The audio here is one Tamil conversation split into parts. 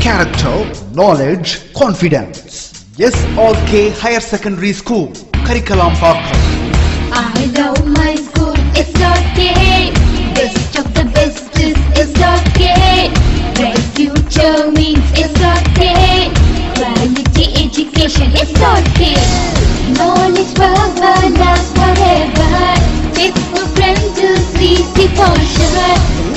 character, knowledge, confidence. SRK Higher Secondary School, Karikalambakkam. I love my school, SRK. Best of the best is SRK. Bright future means SRK. Quality education, SRK. Knowledge forever, last forever. Faithful friends to see the portion.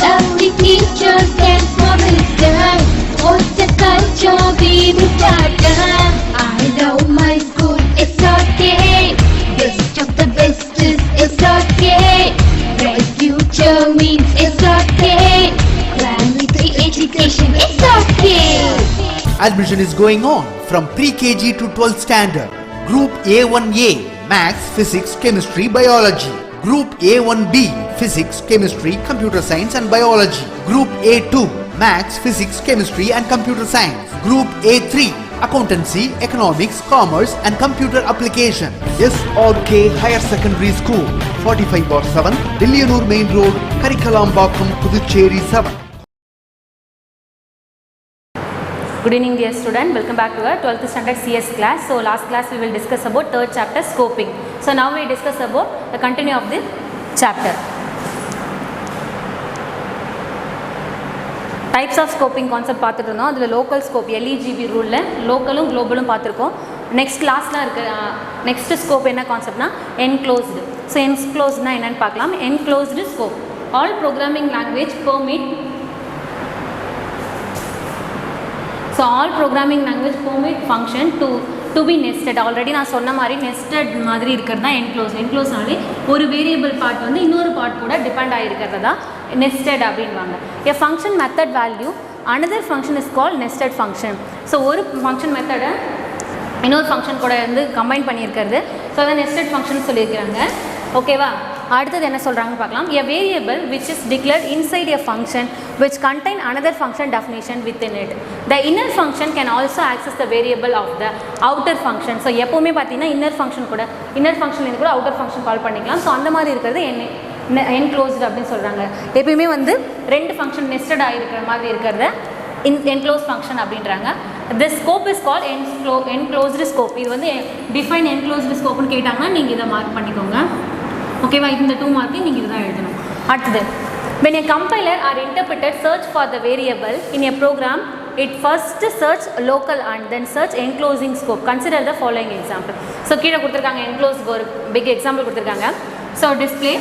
Lovely teachers and promise them. What's the culture we will start? I love my school, SRK. Best of the best is SRK. Bright future means SRK. Quality education, SRK. Admission is going on from pre-KG to 12th standard. Group A1A, Maths, Physics, Chemistry, Biology. Group A1B, Physics, Chemistry, Computer Science and Biology. Group A2, Maths, Physics, Chemistry and Computer Science. Group A3, Accountancy, Economics, Commerce and Computer Application. SRK Higher Secondary School, 45/7, Dilliyanur Main Road, Karikalambakkam, Puducherry 7. Good evening dear student, welcome back to our 12th standard CS class. So last class we will discuss about third chapter scoping. So now we discuss about the continue of the chapter. Types of scoping concept பார்த்துட்டோம். அதுல local scope LEGB ரூல்ல லோக்கலும் குளோபலும் பார்த்துருக்கோம். நெக்ஸ்ட் கிளாஸ்ல இருக்க நெக்ஸ்ட் ஸ்கோப் என்ன கான்செப்ட்னா என்க்ளோஸ்டு. ஸோ என்க்ளோஸ்ட்னா என்னன்னு பார்க்கலாம். Enclosed scope all programming language permit. So all programming language permit function to be nested. Already நான் சொன்ன மாதிரி நெஸ்டட் மாதிரி இருக்கிறது தான் என்க்ளோஸ். என்க்ளோஸ்னாலே ஒரு வேரியபிள் பார்ட் வந்து இன்னொரு பார்ட் கூட டிபெண்ட் ஆகிருக்கிறது தான் நெஸ்டட் அப்படின்வாங்க. A function method value another function is call nested function. So ஒரு ஃபங்க்ஷன் மெத்தடை இன்னொரு ஃபங்க்ஷன் கூட வந்து கம்பைன் பண்ணியிருக்கிறது. ஸோ அதை நெஸ்டட் ஃபங்க்ஷன் சொல்லியிருக்கிறாங்க. ஓகேவா? அடுத்தது என்ன சொல்கிறாங்கன்னு பார்க்கலாம். எ variable which is declared inside a function which contain another function definition within it. The inner function can also access the variable of the outer function. So எப்போவுமே பார்த்தீங்கன்னா இன்னர் ஃபங்க்ஷன் கூட இன்னர் ஃபங்க்ஷன்லேருந்து கூட அவுட்டர் ஃபங்க்ஷன் கால் பண்ணிக்கலாம். ஸோ அந்த மாதிரி இருக்கிறது என்க்ளோஸ்டு அப்படின்னு சொல்கிறாங்க. எப்பயுமே வந்து ரெண்டு ஃபங்க்ஷன் நெஸ்டட் ஆகிருக்கிற மாதிரி இருக்கிறத என்க்ளோஸ் ஃபங்க்ஷன் அப்படின்றாங்க. This scope is call enclosed scope. இது வந்து டிஃபைன் என்க்ளோஸ்டு ஸ்கோப்னு கேட்டாங்கன்னா நீங்கள் இதை மார்க் பண்ணிக்கோங்க. ஓகேவா? இந்த 2 மார்க்கையும் நீங்கள் இதுதான் எழுதணும். அடுத்தது, when a compiler or interpreter search for the variable in a program, it first search local and then search enclosing scope. Consider the following example. So கீழே கொடுத்துருக்காங்க என்க்ளோஸ் ஒரு பிக் எக்ஸாம்பிள் கொடுத்துருக்காங்க. ஸோ டிஸ்பிளே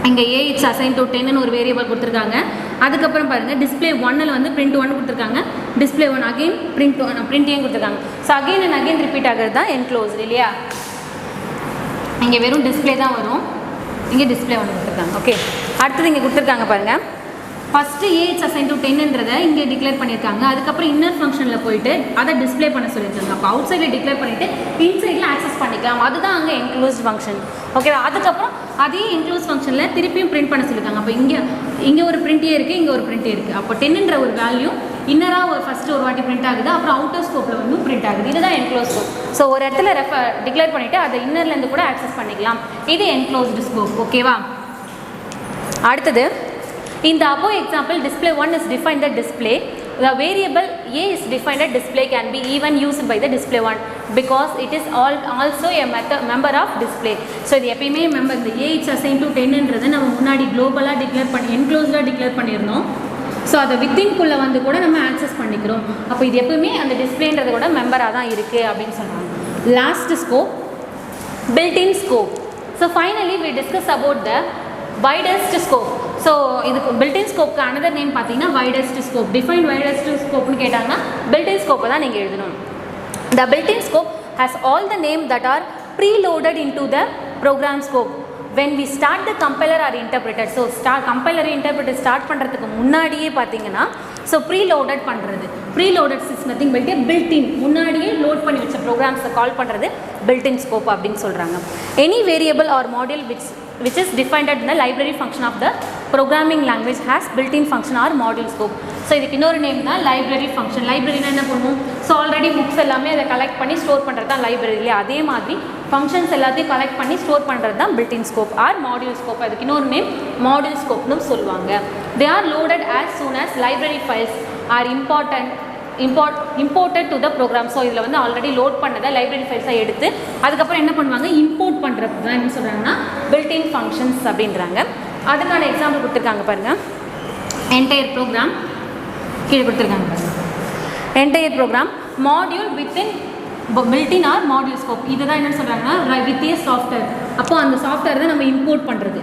இங்கே ஏ இட்ஸ் அசைன் டு 10ன்னு ஒரு வேரியபிள் கொடுத்துருக்காங்க. அதுக்கப்புறம் பாருங்கள் டிஸ்பிளே 1ல் வந்து print 1 கொடுத்துருக்காங்க. டிஸ்பிளே 1 அகெயின் print ஏன் கொடுத்துருக்காங்க. So again and again repeat ஆகிறது தான் என்க்ளோஸ் இல்லையா? இங்கே வெறும் டிஸ்பிளே தான் வரும். இங்கே டிஸ்பிளே 1 கொடுத்துருக்காங்க. ஓகே, அடுத்தது இங்கே கொடுத்துருக்காங்க பாருங்கள். First a it's assign to 10ன்றதை இங்கே டிக்ளேர் பண்ணியிருக்காங்க. அதுக்கப்புறம் இன்னர் ஃபங்க்ஷனில் போயிட்டு அதை டிஸ்பிளே பண்ண சொல்லியிருக்காங்க. அப்போ அவுட் சைடில் டிக்ளேர் பண்ணிவிட்டு இன்சைடில் ஆக்சஸ் பண்ணிக்கலாம். அதுதான் அங்கே என்க்ளோஸ்ட் ஃபங்க்ஷன். ஓகேவா? அதுக்கப்புறம் அதே என்க்ளோஸ் ஃபங்க்ஷனில் திருப்பியும் பிரிண்ட் பண்ண சொல்லியிருக்காங்க. அப்போ இங்கே ஒரு பிரிண்டே இருக்குது, இங்கே ஒரு பிரிண்டே இருக்குது. அப்போ 10ன்ற ஒரு வேல்யூ இன்னராக ஒரு ஃபஸ்ட்டு ஒரு வாட்டி பிரிண்ட் ஆகுது, அப்புறம் அவுட்டர் ஸ்கோப்பில் வந்து பிரிண்ட் ஆகுது. இதுதான் என்க்ளோஸ் ஸ்கோப். ஸோ ஒரு இடத்துல டிக்ளேர் பண்ணிவிட்டு அதை இன்னர்லேருந்து கூட ஆக்சஸ் பண்ணிக்கலாம். இது என்க்ளோஸ்டு ஸ்கோப். ஓகேவா? அடுத்தது, in the above example display 1 is defined the display. The variable a is defined at display can be even used by the display 1 because it is also a member of display. So இது எப்பயுமே member இந்த a is assigned to 10ன்றதை நம்ம முன்னாடி குளோபலாக டிக்ளேர் பண்ணி என்க்ளோஸ்டாக டிக்ளேர் பண்ணியிருந்தோம். ஸோ அதை வித்தின்குள்ளே வந்து கூட நம்ம ஆக்சஸ் பண்ணிக்கிறோம். அப்போ இது எப்பவுமே அந்த டிஸ்பிளேன்றது கூட மெம்பராக தான் இருக்குது அப்படின்னு சொல்கிறாங்க. Last scope, built in scope. So finally we discuss about the widest scope. So இதுக்கு பில்ட்-இன் ஸ்கோப்க்கு அனதர் நேம் பார்த்தீங்கன்னா வைடஸ்ட் ஸ்கோப். டிஃபைன் வைடஸ்ட் ஸ்கோப்னு கேட்டாங்கன்னா பில்ட்-இன் ஸ்கோப்பை தான் நீங்கள் எழுதணும். The built-in scope has all the names that are preloaded into the program scope when we start the compiler or interpreter. So compiler interpreter start பண்ணுறதுக்கு முன்னாடியே பார்த்தீங்கன்னா ஸோ ப்ரீலோடட் பண்ணுறது. Preloaded is nothing but built in முன்னாடியே லோட் பண்ணி வச்ச ப்ரோக்ராம்ஸை கால் பண்ணுறது built-in scope அப்படின்னு சொல்கிறாங்க. Any variable or module which is defined in the library function of the programming language has built-in function or module scope. So இதுக்கு இன்னொரு நேம் தான் லைப்ரரி ஃபங்க்ஷன். லைப்ரரினா என்ன பண்ணுவோம்? ஸோ ஆல்ரெடி புக்ஸ் எல்லாமே அதை கலெக்ட் பண்ணி ஸ்டோர் பண்ணுறது தான் லைப்ரரியிலே. அதே மாதிரி ஃபங்க்ஷன்ஸ் எல்லாத்தையும் கலெக்ட் பண்ணி ஸ்டோர் பண்ணுறது தான் built-in scope or module scope. அதுக்கு இன்னொரு நேம் module scopeனு சொல்லுவாங்க. They are loaded as soon as library files are important imported to the program. So இதில் வந்து ஆல்ரெடி லோட் பண்ணதை லைப்ரரி ஃபைல்ஸை எடுத்து அதுக்கப்புறம் என்ன பண்ணுவாங்க, இம்போர்ட் பண்ணுறது தான் என்ன சொல்கிறாங்கன்னா பில்ட்-இன் ஃபங்க்ஷன்ஸ் அப்படின்றாங்க. அதுக்கான எக்ஸாம்பிள் கொடுத்துருக்காங்க பாருங்கள். என்டையர் ப்ரோக்ராம் கீழே கொடுத்துருக்காங்க பாருங்கள். Entire program module within built in or module scope. இதுதான் என்ன சொல்கிறாங்கன்னா வித் ஏ சாஃப்ட்வேர். அப்போது அந்த சாஃப்ட்வேர் தான் நம்ம இம்போர்ட் பண்ணுறது.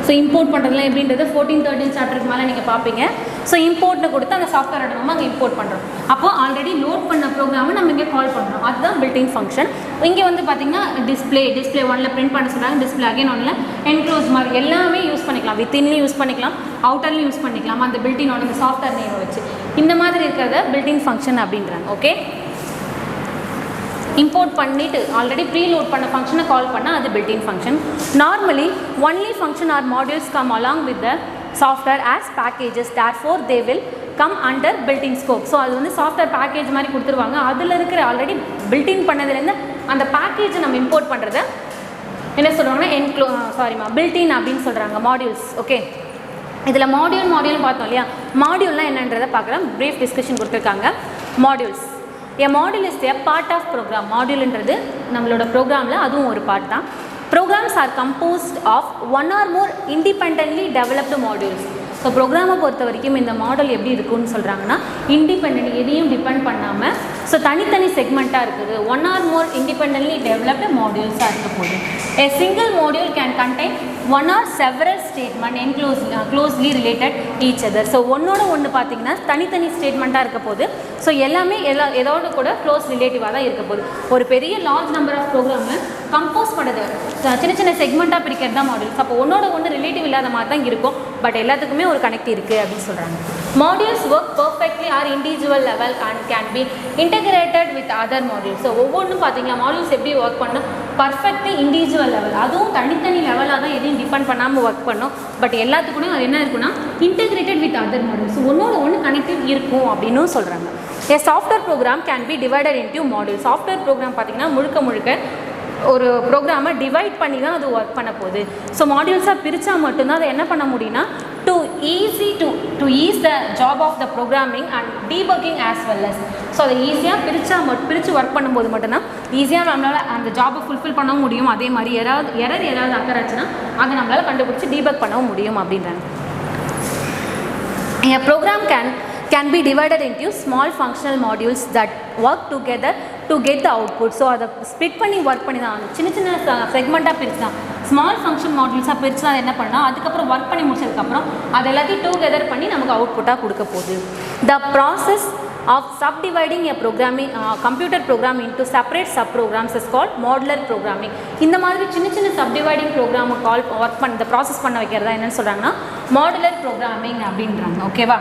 ஸோ இம்போர்ட் பண்ணுறதுலாம் எப்படின்றது 14-13 சாப்டருக்கு மேலே நீங்கள் பார்ப்பீங்க. ஸோ இம்போர்ட்னு கொடுத்து அந்த சாஃப்ட்வேர் நம்ம அங்கே இம்போர்ட் பண்ணுறோம். அப்போது ஆல்ரெடி லோட் பண்ண ப்ரோக்ராமை நம்ம இங்கே கால் பண்ணுறோம். அதுதான் பில்ட்-இன் ஃபங்க்ஷன். இங்கே வந்து பார்த்திங்கன்னா டிஸ்பிளே 1ல் பிரிண்ட் பண்ண சொல்கிறாங்க, டிஸ்பிளே அகைன் 1ல் என்க்ளோஸ் மாதிரி எல்லாமே யூஸ் பண்ணிக்கலாம். வித்தின்லேயும் யூஸ் பண்ணிக்கலாம், அவுட்டர்லையும் யூஸ் பண்ணிக்கலாம். அந்த பில்ட்-இனோட இந்த சாஃப்ட்வேர் நேமை வச்சு இந்த மாதிரி இருக்கிறத பில்ட்-இன் ஃபங்க்ஷன் அப்படின்றாங்க. ஓகே, இம்போர்ட் பண்ணிவிட்டு ஆல்ரெடி ப்ரீலோட் பண்ண ஃபங்க்ஷனை கால் பண்ணால் அது built in function. Normally only function or modules come along with the software as packages, therefore they will come under built in scope. So அது வந்து சாஃப்ட்வேர் பேக்கேஜ் மாதிரி கொடுத்துருவாங்க. அதில் இருக்கிற ஆல்ரெடி பில்ட்-இன் பண்ணதுலேருந்து அந்த பேக்கேஜை நம்ம இம்போர்ட் பண்ணுறத என்ன சொல்கிறாங்கன்னா பில்ட்-இன் அப்படின்னு சொல்கிறாங்க, மாடியூல்ஸ். ஓகே, இதில் மாடியூல் பார்த்தோம் இல்லையா, மாடியூல்னால் என்னன்றதை பார்க்குறோம். ப்ரீஃப் டிஸ்கஷன் கொடுத்துருக்காங்க. Modules, a module is a part of program. மாடியூல்ன்றது நம்மளோட ப்ரோக்ராமில் அதுவும் ஒரு பார்ட் தான். Programs are composed of one or more independently developed modules. So ப்ரோக்ராமை பொறுத்த வரைக்கும் இந்த மாடல் எப்படி இருக்குன்னு சொல்கிறாங்கன்னா இண்டிபெண்ட், எதையும் டிபெண்ட் பண்ணாமல் ஸோ தனித்தனி செக்மெண்ட்டாக இருக்குது. ஒன் ஆர் மோர் இண்டிபெண்டன்ட்லி டெவலப்டு மாடியூல்ஸாக இருக்க போகுது. A single module can contain one or several statement closely related each other. So ஒன்னோட ஒன்று பார்த்தீங்கன்னா தனித்தனி ஸ்டேட்மெண்ட்டாக இருக்க போகுது. ஸோ எல்லாமே எதோடு கூட க்ளோஸ் ரிலேட்டிவாக தான் இருக்க போகுது. ஒரு பெரிய லார்ஜ் நம்பர் ஆஃப் ப்ரோக்ராமை கம்போஸ் பண்ணுறது சின்ன சின்ன செக்மெண்ட்டாக பிரிக்கிறது தான் மாடியூல்ஸ். அப்போ ஒன்னோட ஒன்று ரிலேட்டிவ் இல்லாத மாதிரி தான் இருக்கும், பட் எல்லாத்துக்குமே ஒரு கனெக்ட் இருக்குது அப்படின்னு சொல்கிறாங்க. Modules work perfectly or individual level and can be integrated with other modules. So ஒவ்வொன்றும் பார்த்தீங்கன்னா மாடியூல்ஸ் எப்படி ஒர்க் பண்ணணும், பர்ஃபெக்ட்லி இண்டிவிஜுவல் லெவல், அதுவும் தனித்தனி லெவலாக தான் எதையும் டிபெண்ட் பண்ணாமல் ஒர்க் பண்ணணும். பட் எல்லாத்துக்கும் அது என்ன இருக்குன்னா இன்டெகிரேட்டட் வித் அதர் மாடியூல்ஸ், ஒன்னோட ஒன்று கனெக்டிவ் இருக்கும் அப்படின்னு சொல்கிறாங்க. A software program can be divided into modules. Software program பார்த்தீங்கன்னா முழுக்க ஒரு ப்ரோக்ராமை டிவைட் பண்ணி தான் அது ஒர்க் பண்ண போகுது. ஸோ மாடியூல்ஸாக பிரித்தா மட்டும்தான் அதை என்ன பண்ண முடியும்னா to ease the job of the programming and debugging as well as. So அதை ஈஸியாக பிரித்து ஒர்க் பண்ணும்போது மட்டும்தான் ஈஸியாக நம்மளால் அந்த ஜாபை ஃபுல்ஃபில் பண்ண முடியும். அதே மாதிரி எரர் ஏதாவது அக்கறாச்சுன்னா அதை நம்மளால் கண்டுபிடிச்சி டீபக் பண்ணவும் முடியும் அப்படின்றாங்க. A program can be divided into small functional modules that work together to get the output. So அதை ஸ்பிட் பண்ணி ஒர்க் பண்ணி தான் சின்ன செக்மெண்ட்டாக பிரித்து தான் ஸ்மால் ஃபங்க்ஷன் மாடியூல்ஸாக பிரித்து தான் என்ன பண்ணால் அதுக்கப்புறம் ஒர்க் பண்ணி முடிச்சதுக்கப்புறம் அது எல்லாத்தையும் டூகெதர் பண்ணி நமக்கு அவுட்புட்டாக கொடுக்க போகுது. The process of subdividing a computer program into separate subprograms is called modular programming. இந்த மாதிரி சின்ன சப்டிவைடிங் ப்ரோக்ராமை ஒர்க் பண்ண ப்ராசஸ் பண்ண வைக்கிறதா என்னன்னு சொல்கிறாங்கன்னா மாடுலர் ப்ரோக்ராமிங் அப்படின்றாங்க. ஓகேவா,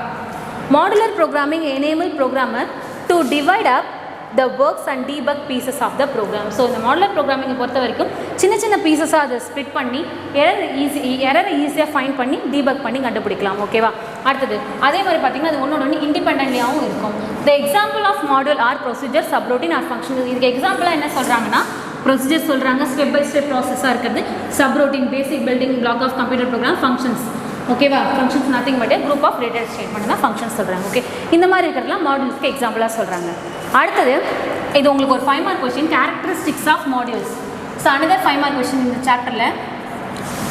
modular programming enable programmer to divide up the works and debug pieces of the program. So இந்த மாடுலர் ப்ரோக்ராமிங்கை பொறுத்த வரைக்கும் சின்ன பீசஸாக அதை ஸ்ப்ளிட் பண்ணி எரரை ஈஸியாக ஃபைண்ட் பண்ணி டீபக் பண்ணி கண்டுபிடிக்கலாம். ஓகேவா, அடுத்தது அதே மாதிரி பார்த்திங்கன்னா அது ஒன்று இண்டிபெண்ட்லியாகவும் இருக்கும். The example of module or procedure, subroutine or function. இதுக்கு எக்ஸாம்பிளாக என்ன சொல்கிறாங்கன்னா ப்ரொசீஜர் சொல்கிறாங்க, ஸ்டெப் பை ஸ்டெப் ப்ராசஸாக இருக்கிறது. Subroutine basic building block of computer program. Functions, ஓகேவா, functions nothing but group of related statement தான் ஃபங்க்ஷன்ஸ் சொல்கிறாங்க. ஓகே, இந்த மாதிரி இருக்கிறதுலாம் மாடியூல்ஸ்க்கு எக்ஸாம்பிளாக சொல்கிறாங்க. அடுத்தது இது உங்களுக்கு ஒரு 5 mark question, characteristics of modules. So another 5 mark question இந்த சாப்டரில்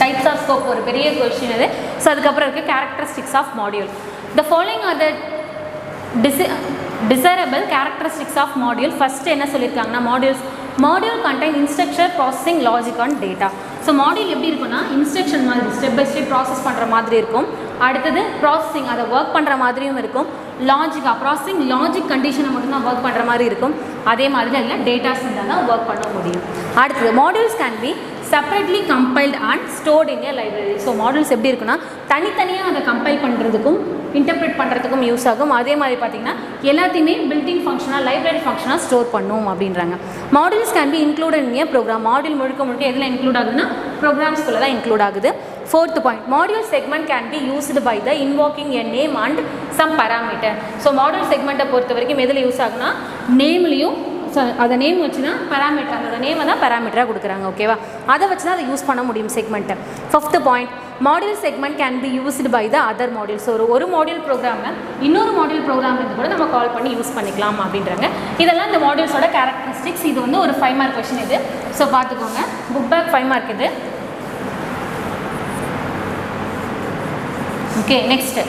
டைப்ஸ் ஆஃப் ஸ்கோப் ஒரு பெரிய கொஸ்டின் அது. ஸோ அதுக்கப்புறம் இருக்குது characteristics of module. The following are the desirable characteristics of module. First என்ன சொல்லியிருக்காங்கன்னா module contain instruction, processing, logic and data. So module எப்படி இருக்குன்னா இன்ஸ்ட்ரக்ஷன் மாதிரி ஸ்டெப் பை ஸ்டெப் ப்ராசஸ் பண்ணுற மாதிரி இருக்கும். அடுத்தது ப்ராசஸிங், அதை ஒர்க் பண்ணுற மாதிரியும் இருக்கும். ப்ராசஸிங் லாஜிக் கண்டிஷனை மட்டும்தான் ஒர்க் பண்ணுற மாதிரி இருக்கும். அதே மாதிரி அதில் டேட்டாஸ் இருந்தால் தான் ஒர்க் பண்ண முடியும். அடுத்தது modules can B separately compiled and stored in A library. So modules எப்படி இருக்குன்னா தனித்தனியாக அதை கம்பைல் பண்ணுறதுக்கும் இன்டர்பிரேட் பண்ணுறதுக்கும் யூஸ் ஆகும். அதே மாதிரி பார்த்திங்கன்னா எல்லாத்தையுமே பில்டிங் ஃபங்க்ஷனாக லைப்ரரி ஃபங்க்ஷனாக ஸ்டோர் பண்ணும் அப்படின்றாங்க. Modules can be included in a program. Module முழுக்க எதில் இன்க்ளூட் ஆகுதுன்னா ப்ரோக்ராம்ஸ்குள்ளே தான் இன்க்ளூட் ஆகுது. 4th point, module segment can be used by the invoking a name and some parameter. So module செக்மெண்ட்டை பொறுத்த வரைக்கும் எதில் யூஸ் ஆகுனா நேம்லேயும், ஸோ அதை நேம் வச்சுன்னா பராமீட்டர், அதோட நேமை தான் பராமீட்டராக கொடுக்குறாங்க. ஓகேவா, அதை வச்சு தான் அதை யூஸ் பண்ண முடியும் செக்மெண்ட்டை. 5th point, module segment can be used by the other module. So ஒரு மாடியூல் ப்ரோக்ராமை இன்னொரு மாடியூல் ப்ரோக்ராம்லேருந்து கூட நம்ம கால் பண்ணி யூஸ் பண்ணிக்கலாம் அப்படின்றாங்க. இதெல்லாம் இந்த மாடியூல்ஸோட கேரக்டரிஸ்டிக்ஸ். இது வந்து ஒரு 5 மார்க் கொஷின் இது. ஸோ பார்த்துக்கோங்க, புக் பேக் 5 மார்க் இது. ஓகே, நெக்ஸ்ட்டு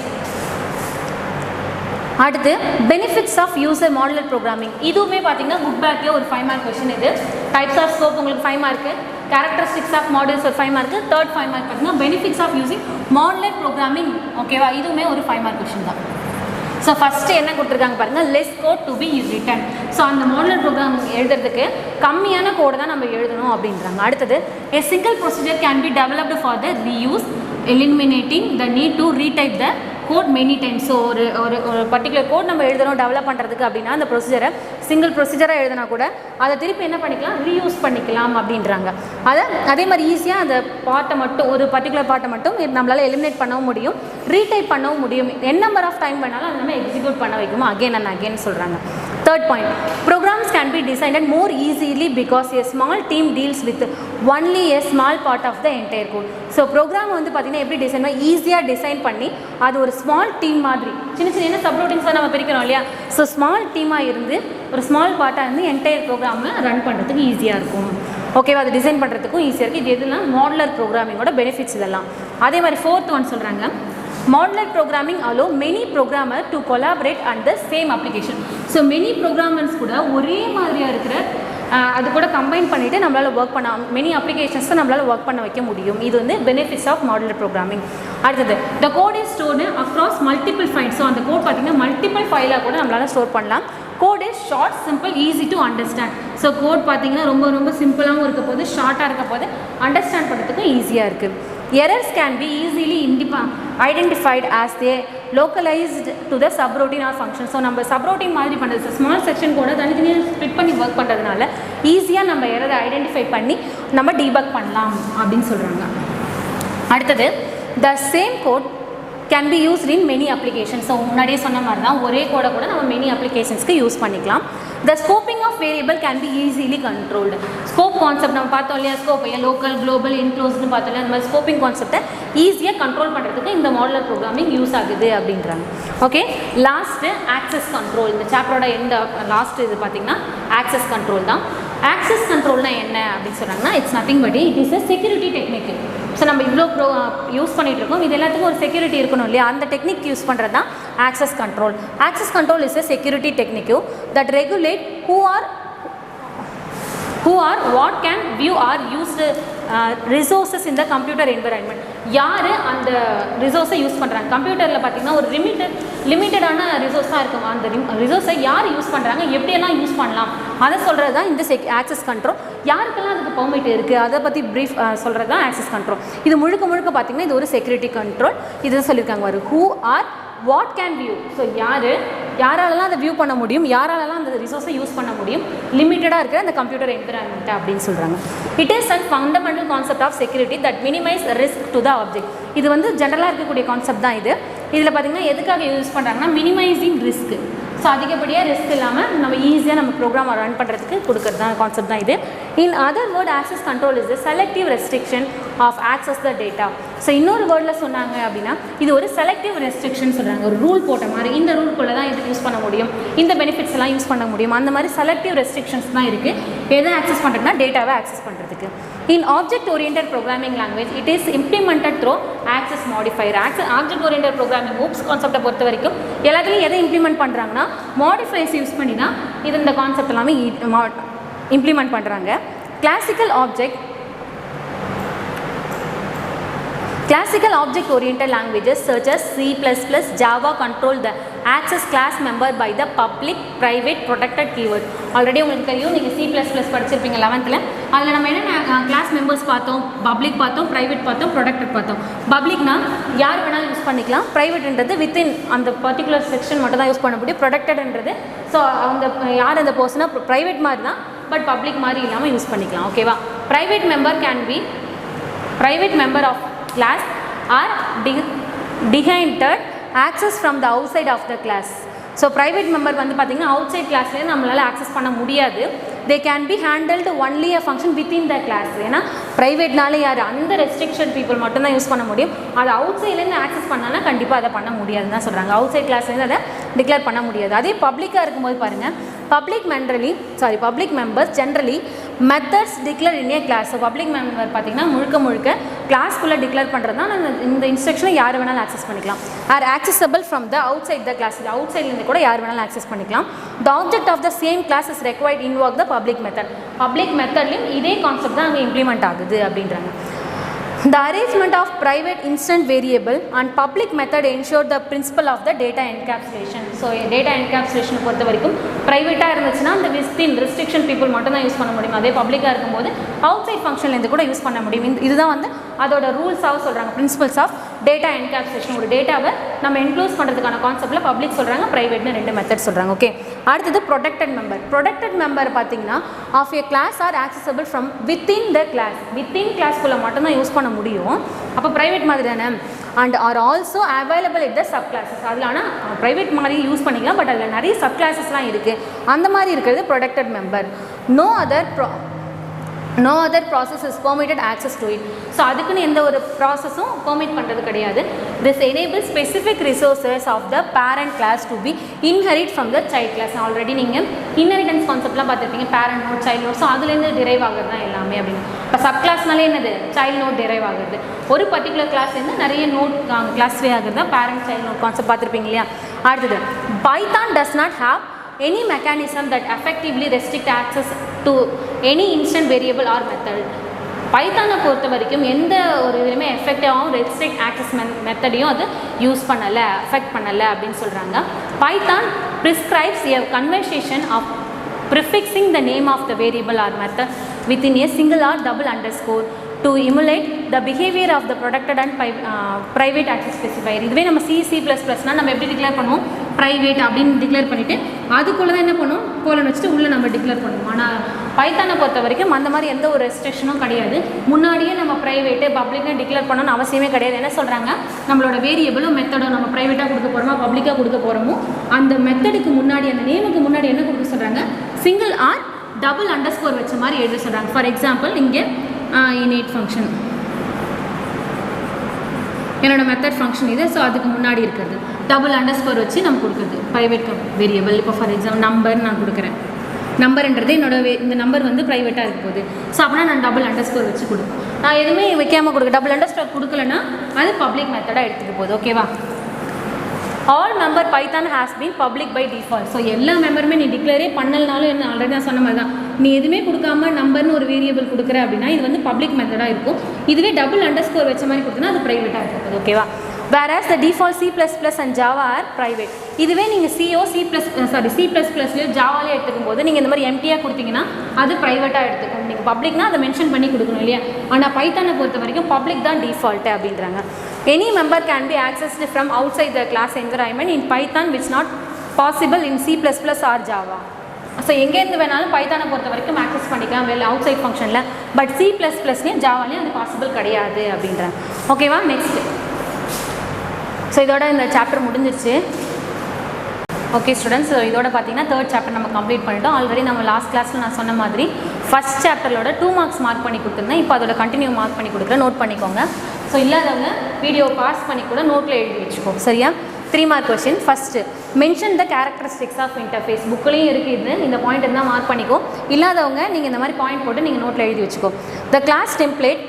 அடுத்து benefits of user modular programming. இதுவுமே பார்த்தீங்கன்னா புக் பேக்கில் ஒரு 5 மார்க் கொஷின் இது. டைப்ஸ் ஆஃப் ஸ்கோப் உங்களுக்கு 5 மார்க்கு, கேரக்டரிஸ்டிக்ஸ் ஆஃப் மாடல்ஸ் ஒரு 5 மார்க்கு, தேர்ட் 5 மார்க் பார்த்தீங்கன்னா benefits of using modular programming. ஓகேவா, இதுவுமே ஒரு 5 மார்க் கொஷின் தான். ஸோ ஃபஸ்ட்டு என்ன கொடுத்துருக்காங்க பாருங்கள், less code to be written. So அந்த மாடுலர் ப்ரோக்ராம் எழுதுறதுக்கு கம்மியான கோடை தான் நம்ம எழுதணும் அப்படின்றாங்க. அடுத்தது a single procedure can be developed for the reuse, eliminating the need to retype the code many times. So ஒரு பர்டிகுலர் கோட் நம்ம எழுதணும் டெவலப் பண்ணுறதுக்கு அப்படின்னா அந்த ப்ரொசீஜரை சிங்கிள் ப்ரொசீஜராக எழுதினா கூட அதை திருப்பி என்ன பண்ணிக்கலாம், ரீயூஸ் பண்ணிக்கலாம் அப்படின்றாங்க. அதே மாதிரி ஈஸியாக அந்த பார்ட்டை மட்டும், ஒரு பர்டிகுலர் பார்ட்டை மட்டும் நம்மளால் எலிமினேட் பண்ணவும் முடியும், ரீடைப் பண்ணவும் முடியும். என்ன நம்பர் ஆஃப் டைம் வேணாலும் அது நம்ம எக்ஸிக்யூட் பண்ண வைக்குமோ அகெயின் அண்ட் அகெயின் சொல்கிறாங்க. Third point, programs can be designed more easily because a small team deals with only a small part of the entire code. So program வந்து பார்த்திங்கன்னா எப்படி டிசைன் பண்ணி ஈஸியாக டிசைன் பண்ணி அது ஒரு ஸ்மால் டீம் மாதிரி சின்ன சின்ன சப்ரூட்டின்ஸாக நம்ம பிரிக்கிறோம் இல்லையா. ஸோ ஸ்மால் டீமாக இருந்து ஒரு ஸ்மால் பார்ட்டாக இருந்து என்டையர் ப்ரோக்ராமை ரன் பண்ணுறதுக்கு ஈஸியாக இருக்கும். ஓகேவா, அது டிசைன் பண்ணுறதுக்கும் ஈஸியாக இருக்குது. இது எதுலாம் மாடுலர் ப்ரோக்ராமிங்கோட பெனிஃபிட்ஸ் இதெல்லாம். அதே மாதிரி ஃபோர்த் ஒன் சொல்கிறாங்க, modular programming allow many programmer to collaborate on the same application. So many programmers கூட ஒரே மாதிரியாக இருக்கிற அது கூட கம்பைன் பண்ணிவிட்டு நம்மளால் ஒர்க் பண்ண மெனி அப்ளிகேஷன்ஸை நம்மளால் ஒர்க் பண்ண வைக்க முடியும். இது வந்து பெனிஃபிட்ஸ் ஆஃப் மாடுலர் ப்ரோக்ராமிங். அடுத்தது the code is stored across multiple file. So அந்த கோட் பார்த்திங்கன்னா மல்டிபிள் ஃபைலாக கூட நம்மளால் ஸ்டோர் பண்ணலாம். Code is short, simple, easy to understand. So code பார்த்திங்கன்னா ரொம்ப ரொம்ப சிம்பிளாகவும் இருக்க போது, ஷார்ட்டாக இருக்க போது, அண்டர்ஸ்டாண்ட் பண்ணுறதுக்கும் ஈஸியாக இருக்குது. Errors can be easily identified as they localized to the subroutine or function. So நம்ம சப்ரோட்டின் மாதிரி பண்ணுறது, ஸ்மால் செக்ஷன் கூட தனித்தனியாக ஸ்ப்ளிட் பண்ணி ஒர்க் பண்ணுறதுனால ஈஸியாக நம்ம எரரை ஐடென்டிஃபை பண்ணி நம்ம டீபக் பண்ணலாம் அப்படின்னு சொல்கிறாங்க. அடுத்தது the same code can be used in many applications. So முன்னாடியே சொன்ன மாதிரி தான் ஒரே கோடை கூட நம்ம மெனி அப்ளிகேஷன்ஸ்க்கு யூஸ் பண்ணிக்கலாம். The scoping of variable can be easily controlled. Scope concept நம்ம பார்த்தோம் இல்லையா, ஸ்கோப் லோக்கல், குளோபல், இன்க்ளோஸ்னு பார்த்தோம் இல்லையா, அந்த மாதிரி ஸ்கோப்பிங் கான்செப்டை ஈஸியாக கண்ட்ரோல் பண்ணுறதுக்கு இந்த மாடுலர் ப்ரோக்ராமிங் யூஸ் ஆகுது அப்படின்றாங்க. Okay, last access control. இந்த சாப்டரோட எந்த லாஸ்ட் இது பார்த்திங்கன்னா ஆக்சஸ் கண்ட்ரோல் தான். ஆக்சஸ் கண்ட்ரோல்னால் என்ன அப்படின்னு சொன்னாங்கன்னா, it's nothing but it is a security technique. So நம்ம இவ்வளோ யூஸ் பண்ணிகிட்டு இருக்கோம், இது எல்லாத்துக்கும் ஒரு செக்யூரிட்டி இருக்கணும் இல்லையா, அந்த டெக்னிக் யூஸ் பண்ணுறது தான் access control. Access control is a security technique that regulate who or what can view or use resources in the computer environment. யார் அந்த ரிசோர்ஸை யூஸ் பண்ணுறாங்க, கம்ப்யூட்டரில் பார்த்திங்கன்னா ஒரு லிமிட்டடான ரிசோர்ஸாக இருக்கும். அந்த ரிசோர்ஸை யார் யூஸ் பண்ணுறாங்க, எப்படியெல்லாம் யூஸ் பண்ணலாம் அதை சொல்கிறது தான் இந்த ஆக்சஸ் கண்ட்ரோல். யாருக்கெல்லாம் அதுக்கு பெர்மிட் இருக்குது அதை பற்றி ப்ரீஃப் சொல்கிறது தான் ஆக்சஸ் கண்ட்ரோல். இது முழுக்க பார்த்திங்கன்னா இது ஒரு செக்யூரிட்டி கண்ட்ரோல். இது சொல்லியிருக்காங்க ஒரு who or what can view. So யாராலலாம் அதை வியூ பண்ண முடியும், யாராலலாம் அந்த ரிசோர்ஸை யூஸ் பண்ண முடியும், லிமிட்டடாக இருக்கிற அந்த கம்ப்யூட்டர் என்விரான்மெண்ட் அப்படின்னு சொல்கிறாங்க. It is and fundamental concept of security that minimize risk to the object. இது வந்து ஜென்ரலாக இருக்கக்கூடிய கான்செப்ட் தான் இது. இதில் பார்த்திங்கன்னா எதுக்காக யூஸ் பண்ணுறாங்கன்னா மினிமைசிங் ரிஸ்க். ஸோ அதிகப்படியாக ரிஸ்க் இல்லாமல் நம்ம ஈஸியாக நம்ம ப்ரோக்ராம் ரன் பண்ணுறதுக்கு கொடுக்குறது தான் கான்செப்ட் தான் இது. In other word, access control is the selective restriction of access the data. So இன்னொரு வேர்டில் சொன்னாங்க அப்படின்னா இது ஒரு செலக்டிவ் ரெஸ்ட்ரிக்ஷன் சொல்கிறாங்க. ஒரு ரூல் போட்ட மாதிரி, இந்த ரூல்குள்ளே தான் இது யூஸ் பண்ண முடியும், இந்த பெனிஃபிட்ஸ் எல்லாம் யூஸ் பண்ண முடியும், அந்த மாதிரி செலக்டிவ் ரெஸ்ட்ரிக்ஷன்ஸ் தான் இருக்குது. எதை ஆக்சஸ் பண்ணுறதுனா டேட்டாவை ஆக்சஸ் பண்ணுறதுக்கு. In object oriented programming language it is implemented through access modifier. Object oriented programming oops கான்செப்டை பொறுத்த வரைக்கும் எல்லாத்துலேயும் எதை இம்ப்ளிமெண்ட் பண்ணுறாங்கன்னா மாடிஃபைஸ் யூஸ் பண்ணி தான் இது இந்த கான்செப்ட் எல்லாமே இம்ப்ளிமெண்ட் பண்ணுறாங்க. Classical object-oriented languages such as C++, Java control the access class member by the public, private, protected keyword. Already உங்களுக்கு தெரியும், நீங்கள் C++ படிச்சிருப்பீங்க 11th. அதில் நம்ம என்ன கிளாஸ் மெம்பர்ஸ் பார்த்தோம், பப்ளிக் பார்த்தோம், ப்ரைவேட் பார்த்தோம், ப்ரொடெக்டட் பார்த்தோம். பப்ளிக்னா யார் வேணாலும் யூஸ் பண்ணிக்கலாம், ப்ரைவேட்ன்றது வித்தின் அந்த பர்டிகுலர் செக்ஷன் மட்டும் தான் யூஸ் பண்ண முடியும், ப்ரொடெக்டட்ன்றது ஸோ அந்த யார் அந்த பர்சனாக ப்ரைவேட் மாதிரி தான் பட் பப்ளிக் மாதிரி இல்லாமல் யூஸ் பண்ணிக்கலாம். ஓகேவா, private member can be private member of class are designated access from the outside of the class. So private member வந்து பார்த்திங்கன்னா அவுட் சைட் கிளாஸ்லேயே நம்மளால் ஆக்சஸ் பண்ண முடியாது. They can be handled only a function within the class. ஏன்னா ப்ரைவேட்னால யார் அந்த ரெஸ்ட்ரிக்ஷன் பீப்புள் மட்டும்தான் யூஸ் பண்ண முடியும். அது அவுட் சைட்லேருந்து ஆக்சஸ் பண்ணாலும் கண்டிப்பாக அதை பண்ண முடியாதுன்னு தான் சொல்கிறாங்க. அவுட் சைட் கிளாஸ்லேருந்து அதை டிக்ளேர் பண்ண முடியாது. அதே பப்ளிக்காக இருக்கும்போது பாருங்கள், public members generally methods declare in a class. So public member பார்த்திங்கன்னா முழுக்க கிளாஸ்க்குள்ளே டிக்ளேர் பண்ணுறது தான் இந்த இன்ஸ்ட்ரக்ஷனை யார் வேணாலும் ஆக்சஸ் பண்ணிக்கலாம். Or accessible from the outside the class. இது அவுட் சைட்லேருந்து கூட யார் வேணாலும் ஆக்சஸ் பண்ணிக்கலாம். The object of the same class is required involve the public method. Public மெத்தட்லையும் இதே கான்செப்ட் தான் அங்கே இம்ப்ளிமெண்ட் ஆகுது அப்படின்றாங்க. The arrangement of private instant variable and public method ensure the principle of the data encapsulation. So data encapsulation பொறுத்த வரைக்கும் ப்ரைவேட்டாக இருந்துச்சுன்னா அந்த வித்தின் ரெஸ்ட்ரிக்ஷன் பீப்புள் மட்டும் தான் யூஸ் பண்ண முடியும். அதே பப்ளிக்காக இருக்கும்போது அவுட் சைட் ஃபங்க்ஷன்லேருந்து கூட யூஸ் பண்ண முடியும். இதுதான் வந்து அதோட ரூல்ஸாக சொல்கிறாங்க, பிரின்சிபல்ஸ் ஆஃப் டேட்டா என்கேப்சுலேஷன். ஒரு டேட்டாவை நம்ம என்க்ளோஸ் பண்ணுறதுக்கான கான்செப்ட்டில் பப்ளிக் சொல்கிறாங்க, ப்ரைவேட்னு 2 மெத்தட் சொல்கிறாங்க. ஓகே, அடுத்தது ப்ரொடெக்டட் மெம்பர். ப்ரொடெக்டட் மெம்பர் பார்த்தீங்கன்னா of a class are accessible from within the class. Within கிளாஸ்க்குள்ளே மட்டும்தான் யூஸ் பண்ண முடியும். அப்போ ப்ரைவேட் மாதிரி தானே. And are also available it the subclasses. அதில் ஆனால் ப்ரைவேட் மாதிரி யூஸ் பண்ணிக்கலாம், பட் அதில் நிறைய சப் கிளாஸஸ்லாம் இருக்குது. அந்த மாதிரி இருக்கிறது protected member. No other process is permitted access to it. So அதுக்குன்னு எந்த ஒரு ப்ராசஸும் பெர்மிட் பண்ணுறது கிடையாது. This enable specific resources of the parent class to be inherit from the child class. Already நீங்கள் இன்ஹெரிட்டன்ஸ் கான்செப்ட்லாம் பார்த்துருப்பீங்க, parent node, child node. So அதுலேருந்து டிரைவ் ஆகிறது தான் எல்லாமே அப்படின்னு. இப்போ சப் கிளாஸ்னாலே என்னது, சைல்ட் நோட் டிரைவ் ஆகுது. ஒரு பர்டிகுலர் கிளாஸ்லேருந்து நிறைய நோட் கிளாஸ்வே ஆகுது தான் பேரண்ட் சைல்ட் நோட் கான்செப்ட் பார்த்துருப்பீங்க இல்லையா. அடுத்தது, Python does not have any mechanism that effectively restrict access to any instant variable or method. பைத்தானை பொறுத்த வரைக்கும் எந்த ஒரு இதுலையுமே எஃபெக்டிவாகவும் ரெஸ்ட்ரிக்ட் ஆக்சஸ் மெத்தடையும் அது யூஸ் பண்ணலை, அஃபெக்ட் பண்ணலை அப்படின்னு சொல்கிறாங்க. Python prescribes a conversation of prefixing the name of the variable or method within a single or double underscore to emulate the behavior of the protected and private access specifier. இதுவே நம்ம C++னா நம்ம எப்படி டிக்ளேர் பண்ணுவோம், ப்ரைவேட் அப்படின்னு டிக்ளேர் பண்ணிவிட்டு அதுக்குள்ளே தான் என்ன பண்ணுவோம், கோலன் வச்சுட்டு உள்ளே நம்ம டிக்ளேர் பண்ணுவோம். ஆனால் பைத்தானை பொறுத்த வரைக்கும் அந்த மாதிரி எந்த ஒரு ரெஸ்ட்ரிக்ஷனும் கிடையாது. முன்னாடியே நம்ம ப்ரைவேட்டு பப்ளிக்னு டிக்ளேர் பண்ணணும்னு அவசியமே கிடையாது. என்ன சொல்கிறாங்க, நம்மளோட வேரியபிளும் மெத்தடும் நம்ம ப்ரைவேட்டாக கொடுக்க போகிறோமோ பப்ளிக்காக கொடுக்க போகிறோமோ அந்த மெத்தடுக்கு முன்னாடி, அந்த நேமுக்கு முன்னாடி என்ன கொடுக்க சொல்கிறாங்க, சிங்கிள் ஆர் டபுள் அண்டர்ஸ்கோர் வச்ச மாதிரி எழுத சொல்கிறாங்க. ஃபார் எக்ஸாம்பிள் இங்கே இனேட் ஃபங்க்ஷன் என்னோட மெத்தட் ஃபங்க்ஷன் இது. ஸோ அதுக்கு முன்னாடி இருக்கிறது டபுள் அண்டர்ஸ்கோர் வச்சு நம்ம கொடுக்குறது ப்ரைவேட் வேரியபிள். இப்போ ஃபார் எக்ஸாம்பிள் நம்பர் நான் கொடுக்குறேன். நம்பர்ன்றது என்னோட இந்த நம்பர் வந்து ப்ரைவேட்டாக இருக்க போகுது. ஸோ அப்படின்னா நான் டபுள் அண்டர்ஸ்கோர் வச்சு கொடுப்பேன். நான் எதுவுமே வைக்காமல் கொடுக்க, டபுள் அண்டர்ஸ்கோர் கொடுக்கலன்னா அது பப்ளிக் மெத்தடாக எடுத்துகிட்டு போகுது. ஓகேவா. All member python has been public by default. So எல்லா மெம்பருமே நீ டிக்ளேரே பண்ணலனாலும் என்ன, ஆல்ரெடி நான் சொன்ன மாதிரி தான், நீ எதுவுமே கொடுக்காம நம்பர்னு ஒரு வேரியபிள் கொடுக்குற அப்படின்னா இது வந்து பப்ளிக் மெத்தடாக இருக்கும். இதுவே டபுள் அண்டர்ஸ்கோர் வச்ச மாதிரி கொடுத்தனா அது ப்ரைவேட்டாக இருக்குது. ஓகேவா. whereas the default C++ and Java are private. இதுவே நீங்கள் C++லையோ ஜாவாலையோ எடுத்துக்கும் போது நீங்கள் இந்த மாதிரி எம்டியாக கொடுத்தீங்கன்னா அது ப்ரைவேட்டாக எடுத்துக்கும். நீங்கள் பப்ளிக்னா அதை மென்ஷன் பண்ணி கொடுக்கணும் இல்லையா. ஆனால் பைத்தானை பொறுத்த வரைக்கும் பப்ளிக் தான் டிஃபால்ட்டு அப்படின்றாங்க. Any member can be accessed from outside the class environment in Python which not possible in C++ or Java. So எங்கேருந்து வேணாலும் பைத்தானை பொறுத்த வரைக்கும் ஆக்சஸ் பண்ணிக்கலாம் வெளில அவுட் சைட் ஃபங்க்ஷனில். பட் C++லையும் ஜாவாலையும் அது பாசிபிள் கிடையாது அப்படின்றாங்க. ஓகேவா. நெக்ஸ்ட், ஸோ இதோட இந்த சாப்டர் முடிஞ்சிருச்சு. ஓகே ஸ்டூடெண்ட்ஸ், ஸோ இதோட பார்த்தீங்கன்னா 3rd சாப்டர் நம்ம கம்ப்ளீட் பண்ணிட்டோம். ஆல்ரெடி நம்ம லாஸ்ட் கிளாஸில் நான் சொன்ன மாதிரி ஃபஸ்ட் சாப்டரோட 2 மார்க்ஸ் மார்க் பண்ணி கொடுத்துருந்தேன். இப்போ அதோட கண்டினியூ மார்க் பண்ணி கொடுக்குறேன், நோட் பண்ணிக்கோங்க. ஸோ இல்லாதவங்க வீடியோ பாஸ் பண்ணி கூட நோட்டில் எழுதி வச்சுக்கோ, சரியா. 3 mark question. First, mention the characteristics of interface. புக்லேயும் இருக்குது, இந்த பாயிண்ட் இருந்தால் மார்க் பண்ணிக்கோ. இல்லாதவங்க நீங்கள் இந்த மாதிரி பாயிண்ட் போட்டு நீங்கள் நோட்டில் எழுதி வச்சுக்கோ. The class template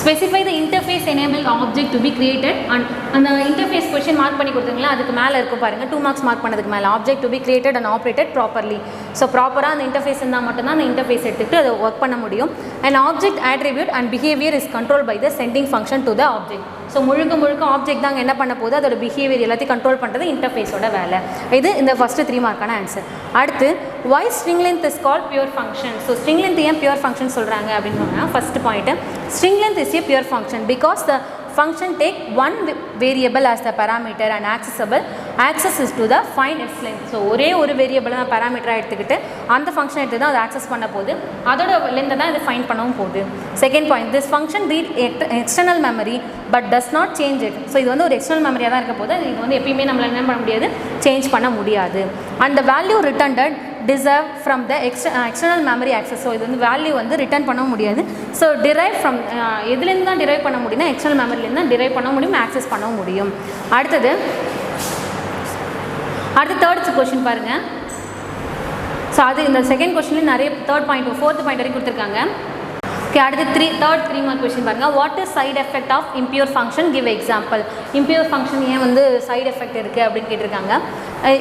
specify the interface enabled object to be created and அந்த இன்டர்ஃபேஸ் கொஸ்டின் மார்க் பண்ணி கொடுத்தீங்களா, அதுக்கு மேலே இருக்கும் பாருங்கள் 2 மார்க்ஸ் மார்க் பண்ணதுக்கு மேலே object to be created and operated properly. So ப்ராப்பராக அந்த இன்டர்ஃபேஸ் இருந்தால் மட்டும்தான் அந்த இன்டர்ஃபேஸ் எடுத்துகிட்டு அதை ஒர்க் பண்ண முடியும். And object attribute and behavior is controlled by the sending function to the object. So முழுக்க ஆப்ஜெக்ட் தாங்க என்ன பண்ண போகுது, அதோட பிஹேவியர் எல்லாத்தையும் கண்ட்ரோல் பண்ணுறது இன்டர்ஃபேஸோட வேலை. இது இந்த ஃபஸ்ட்டு 3 மார்க்கான ஆன்சர். அடுத்து, why string length is called pure function. So string length ஏன் pure function சொல்கிறாங்க அப்படின்னு சொன்னால், first point, string length is a pure function because the function take one variable as the parameter and accessible access is to the find its length. So ஒரே ஒரு வேரியபிள் தான் பேராமீட்டராக எடுத்துக்கிட்டு அந்த ஃபங்க்ஷன் எடுத்து தான் அதை ஆக்சஸ் பண்ண போகுது, அதோட லென்த்தை தான் இது ஃபைண்ட் பண்ணவும் போகுது. Second point, this function read external memory but does not change it. So இது வந்து ஒரு எக்ஸ்டர்னல் மெமரியாக தான் இருக்க போது, இது வந்து எப்பயுமே நம்மளால் என்ன பண்ண முடியாது, சேஞ்ச் பண்ண முடியாது. And the value returned deserve from the external memory access. So இது வந்து வேல்யூ வந்து ரிட்டர்ன் பண்ண முடியாது. ஸோ டிரைவ் ஃப்ரம் எதுலேருந்து தான் டிரைவ் பண்ண முடியும்னா எக்ஸ்டர்னல் மெமரிலேருந்து தான் டிரைவ் பண்ண முடியும், ஆக்சஸ் பண்ண முடியும். அடுத்து தேர்ட் கொஸ்டின் பாருங்கள். ஸோ அது இந்த செகண்ட் கொஸ்டின்லேயும் நிறைய தேர்ட் பாயிண்ட் ஃபோர்த் பாயிண்ட் வரைக்கும் கொடுத்துருக்காங்க. ஓகே, அடுத்து தேர்ட் 3 மார்க் கொஸ்டின் பாருங்கள். What is side effect of impure function, give example. Impure function ஏன் வந்து சைடு எஃபெக்ட் இருக்குது அப்படின்னு கேட்டிருக்காங்க.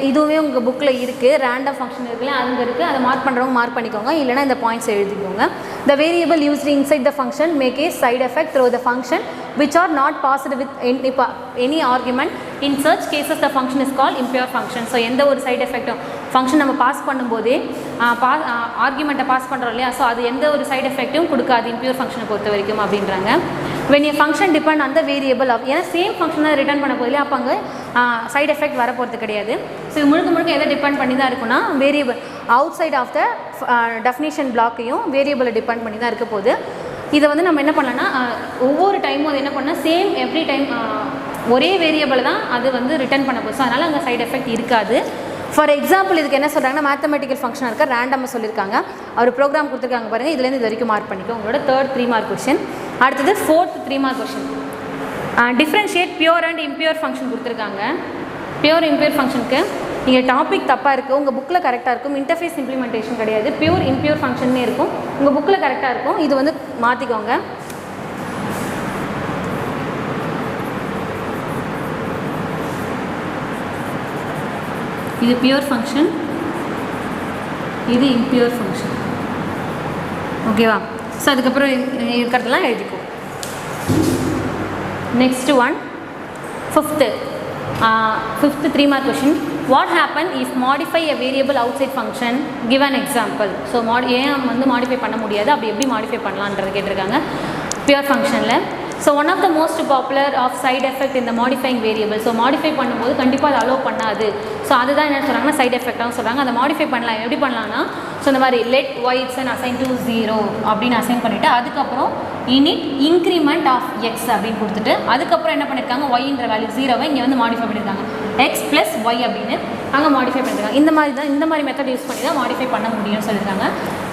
இதுவே உங்கள் புக்கில் இருக்குது, ரேண்டம் ஃபங்க்ஷன் இருக்குல்ல, அங்கே இருக்குது, அதை மார்க் பண்ணுறவங்க மார்க் பண்ணிக்கோங்க, இல்லைனா இந்த பாயிண்ட்ஸ் எழுதிக்கோங்க. The variable used inside the function make a side effect through the function which are not passed with any argument. In such cases the function is called impure function. So எந்த ஒரு சைட் எஃபெக்ட்டும் ஃபங்க்ஷன் நம்ம பாஸ் பண்ணும்போதே ஆர்குமெண்ட்டை பாஸ் பண்ணுறோம் இல்லையா, ஸோ அது எந்த ஒரு சைட் எஃபெக்ட்டும் கொடுக்காது இம்பியூர் ஃபங்க்ஷனை பொறுத்த வரைக்கும் அப்படின்றாங்க. when a function depend on the variable of, ஏன்னா சேம் ஃபங்க்ஷனை ரிட்டர்ன் பண்ண போதில்லையா, அப்போ அங்கே சைட் எஃபெக்ட் வர போகிறது கிடையாது. ஸோ முழுக்க எதை டிபெண்ட் பண்ணி தான் இருக்குன்னா variable outside of the definition பிளாக்கையும் வேரியபிளை டிபெண்ட் பண்ணி தான் இருக்க போகுது. இதை வந்து நம்ம என்ன பண்ணலாம்னா ஒவ்வொரு டைமும் அது என்ன பண்ணால் சேம் எவ்ரி டைம் ஒரே வேரியபிள் தான் அது வந்து ரிட்டர்ன் பண்ண போகுது. ஸோ அதனால் அங்கே சைட் எஃபெக்ட் இருக்காது. ஃபார் எக்ஸாம்பிள் இதுக்கு என்ன சொல்கிறாங்கன்னா மேத்தமெட்டிக்கல் ஃபங்க்ஷனாக இருக்க ரேண்டமாக சொல்லியிருக்காங்க, அவர் ப்ரோக்ராம் கொடுத்துருக்காங்க பாருங்கள், இதுலேருந்து இது வரைக்கும் மார்க் பண்ணிக்கோ. உங்களோட தேர்ட் 3 மார்க் கொஸ்டின். அடுத்தது fourth 3 mark question. Differentiate pure and impure function கொடுத்துருக்காங்க. பியூர் இம்பியூர் ஃபங்க்ஷனுக்கு நீங்கள் டாபிக் தப்பாக இருக்குது, உங்கள் புக்கில் கரெக்டாக இருக்கும். இன்டர்ஃபேஸ் இம்ப்ளிமெண்டேஷன் கிடையாது, பியூர் இம்பியூர் ஃபங்க்ஷன்னே இருக்கும். உங்கள் புக்கில் கரெக்டாக இருக்கும், இது வந்து மாற்றிக்கோங்க. இது பியூர் ஃபங்க்ஷன், இது இம்பியூர் ஃபங்க்ஷன். ஓகேவா? ஸோ அதுக்கப்புறம் இருக்கிறதெல்லாம் எழுதிக்கோ. Next one fifth 3 mark question. What happen if modify a variable outside function, give an example. So ஏன் வந்து மாடிஃபை பண்ண முடியாது, அப்படி எப்படி மாடிஃபை பண்ணலான்றது கேட்டிருக்காங்க பியூர் ஃபங்க்ஷனில். So one of the most popular of side effect இந்த மாடிஃபைங் வேரியபிள். ஸோ மாடிஃபை பண்ணும்போது கண்டிப்பாக அதை அலோவ் பண்ணாது. ஸோ அதுதான் என்ன சொல்கிறாங்கன்னா சைட் எஃபெக்டாகவும் சொல்கிறாங்க. அதை மாடிஃபை பண்ணலாம், எப்படி பண்ணலாம்னா ஸோ இந்த மாதிரி let y its and assign to 0 அப்படின்னு அசைன் பண்ணிவிட்டு அதுக்கப்புறம் இனிட் இன்க்ரிமெண்ட் ஆஃப் எக்ஸ் அப்படின்னு கொடுத்துட்டு அதுக்கப்புறம் என்ன பண்ணியிருக்காங்க ஒய்ன்ற வேல்யூ 0வை இங்கே வந்து மாடிஃபை பண்ணியிருக்காங்க எக்ஸ் ப்ளஸ் ஒய் அப்படின்னு அங்கே மாடிஃபை பண்ணியிருக்காங்க. இந்த மாதிரி மெத்தட் யூஸ் பண்ணி தான் மாடிஃபை பண்ண முடியும்னு சொல்லியிருக்காங்க.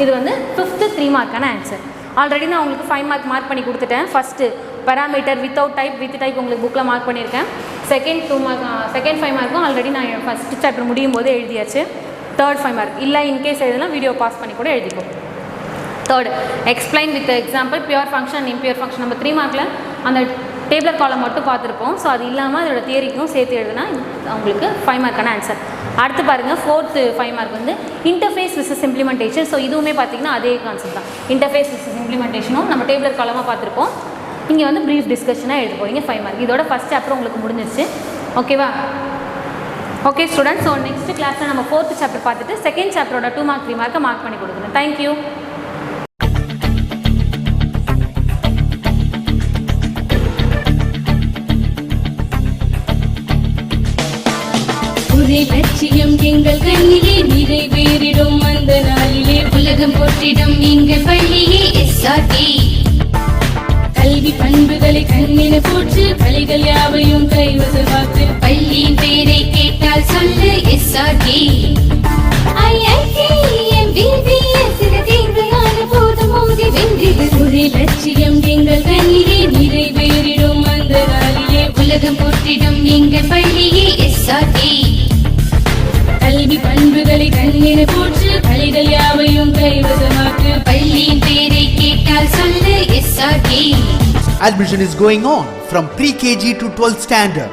இது வந்து 5th 3 மார்க்கான ஆன்சர். ஆல்ரெடி நான் உங்களுக்கு 5 மார்க் பண்ணி கொடுத்துட்டேன். First parameter without type with type உங்களுக்கு புக்கில் மார்க் பண்ணியிருக்கேன். செகண்ட் 5 மார்க்கும் ஆல்ரெடி நான் ஃபஸ்ட்டு சாப்டர் முடியும் போது எழுதியாச்சு. தேர்ட் 5 மார்க் இல்லை இன்கேஸ் எழுதலாம் வீடியோ பாஸ் பண்ணி கூட எழுதிப்போம். Third explain with example pure function impure function. நம்ம 3 மார்க்கில் அந்த டேபிளர் காலம் மட்டும் பார்த்துருப்போம். ஸோ அது இல்லாமல் அதோட தியரிக்கும் சேர்த்து எழுதுனா உங்களுக்கு 5 மார்க்கான ஆன்சர். அடுத்து பாருங்கள் 4th 5 மார்க் வந்து இன்டர்ஃபேஸ் விசஸ் இம்ப்ளிமெண்டேஷன். ஸோ இதுவுமே பார்த்திங்கன்னா அதே கான்செப்ட் தான். இன்டர்ஃபேஸ் விசஸ் இம்ப்ளிமெண்டேஷனும் நம்ம டேபிளர் காலமாக பார்த்துருப்போம். இங்கே வந்து ப்ரீஃப் டிஸ்கஷனாக எழுத போகிறீங்க 5 மார்க். இதோட ஃபஸ்ட் சாப்டர் உங்களுக்கு முடிஞ்சிருச்சு. ஓகேவா? ஓகே ஸ்டூடெண்ட்ஸ், ஸோ நெக்ஸ்ட் கிளாஸில் நம்ம 4th சாப்டர் பார்த்துட்டு செகண்ட் சாப்டரோட 2 மார்க் 3 மார்க்கை மார்க் பண்ணி கொடுக்குறேன். தேங்க்யூ. ஒரே லட்சியம் எங்கள் கையிலே நிறைவேறிடும் அந்த நாளிலே உலகம் போற்றிடும் எங்கள் பள்ளியே எஸ்ஆர்டி. கல்வி பண்புகளை கண்ணின போற்று பள்ளிகள் யாவையும் கைவசமாக்கு பள்ளியின் பெயரை கேட்டால் சொல்லு எஸ்ஆர்டி. ஒரே லட்சியம் எங்கள் கையிலே நிறைவேறிடும் அந்த நாளிலே உலகம் போற்றிடும் எங்கள் பள்ளியே எஸ்ஆர்டி. கல்வி பண்புகளை கண்ணின போற்று பள்ளிகள் யாவையும் கைவசமாக்கு பள்ளியின் பெயரை கேட்டால் சொல்லு SRT. Admission is going on from pre-KG to 12th standard.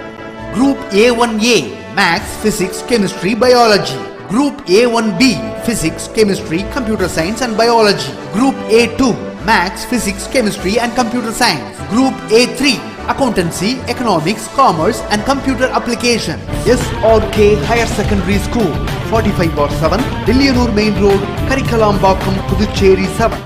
Group A1A Maths, Physics, Chemistry, Biology. Group A1B Physics, Chemistry, Computer Science and Biology. Group A2 Maths, Physics, Chemistry and Computer Science. Group A3 Accountancy, Economics, Commerce and Computer Application. SRK Higher Secondary School, 45/7, Dilliyanur Main Road, Karikalambakkam, Puducherry 7.